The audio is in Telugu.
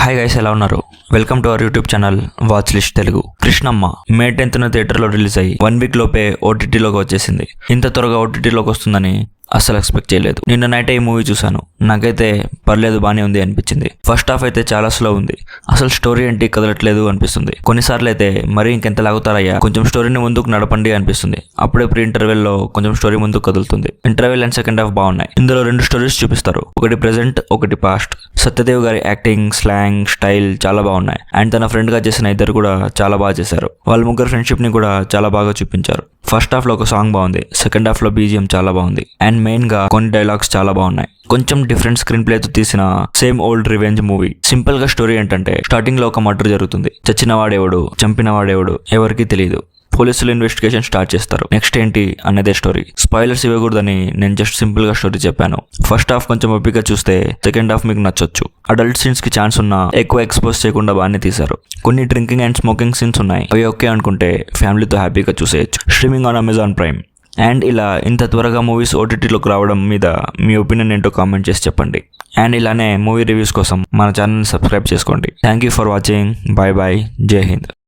హాయ్ గైస్, ఎలా ఉన్నారు? Welcome to our YouTube channel watch list Telugu. Krishnamma May 10th థియేటర్లో రిలీజ్ అయ్యి 1 week లోపే ఓటీటీలోకి వచ్చేసింది. ఇంత త్వరగా ఓటీటీలోకి వస్తుందని అస్సలు ఎక్స్పెక్ట్ చేయలేదు. నిన్న నైట్ ఈ మూవీ చూశాను. నాకైతే పర్లేదు, బానే ఉంది అనిపించింది. ఫస్ట్ హాఫ్ అయితే చాలా స్లో ఉంది. అసలు స్టోరీ ఏంటి కదలట్లేదు అనిపిస్తుంది. కొన్నిసార్లు అయితే మరీ ఇంకెంత లాగుతారయ్యా, కొంచెం స్టోరీని ముందుకు నడపండి అనిపిస్తుంది. అప్పుడే ప్రీ ఇంటర్వెల్ లో కొంచెం స్టోరీ ముందుకు కదులుతుంది. ఇంటర్వెల్ అండ్ సెకండ్ హాఫ్ బాగున్నాయి. ఇందులో 2 స్టోరీస్ చూపిస్తారు, ఒకటి ప్రెసెంట్, ఒకటి పాస్ట్. సత్యదేవ్ గారి యాక్టింగ్, స్లాంగ్, స్టైల్ చాలా బాగున్నాయి. అండ్ తన ఫ్రెండ్ గా చేసిన ఇద్దరు కూడా చాలా బాగా చేశారు. వాళ్ళ ముగ్గురు ఫ్రెండ్షిప్ ని కూడా చాలా బాగా చూపించారు. ఫస్ట్ హాఫ్ లో ఒక సాంగ్ బాగుంది, సెకండ్ హాఫ్ లో బీజిఎం చాలా బాగుంది. అండ్ మెయిన్ గా కొన్ని డైలాగ్స్ చాలా బాగున్నాయి. కొంచెం డిఫరెంట్ స్క్రీన్ ప్లే తో తీసిన same old revenge movie. Simple గా స్టోరీ ఏంటంటే, స్టార్టింగ్ లో ఒక మర్డర్ జరుగుతుంది. చచ్చినవాడెవడు, చంపినవాడెవడు ఎవరికి తెలియదు. పోలీసులు ఇన్వెస్టిగేషన్ స్టార్ట్ చేస్తారు. నెక్స్ట్ ఏంటి అన్నదే స్టోరీ. స్పాయిలర్స్ ఇవ్వకూడదని నేను జస్ట్ సింపుల్ గా స్టోరీ చెప్పాను. ఫస్ట్ హాఫ్ కొంచెం ఓపిక చూస్తే సెకండ్ హాఫ్ మీకు నచ్చొచ్చు. అడల్ట్ సీన్స్ కి ఛాన్స్ ఉన్నా ఎక్కువ ఎక్స్పోజ్ చేయకుండా బాగానే తీశారు. కొన్ని డ్రింకింగ్ అండ్ స్మోకింగ్ సీన్స్ ఉన్నాయి. అవి ఓకే అనుకుంటే ఫ్యామిలీతో హ్యాపీగా చూసేయచ్చు. Streaming on Amazon Prime. And ఇలా ఇంత త్వరగా మూవీస్ ఓటీటీలోకి రావడం మీద మీ ఒపీనియన్ ఏంటో కామెంట్ చేసి చెప్పండి. అండ్ ఇలానే మూవీ రివ్యూస్ కోసం మన ఛానల్ని సబ్స్క్రైబ్ చేసుకోండి. Thank you for watching. Bye bye. Jai Hind.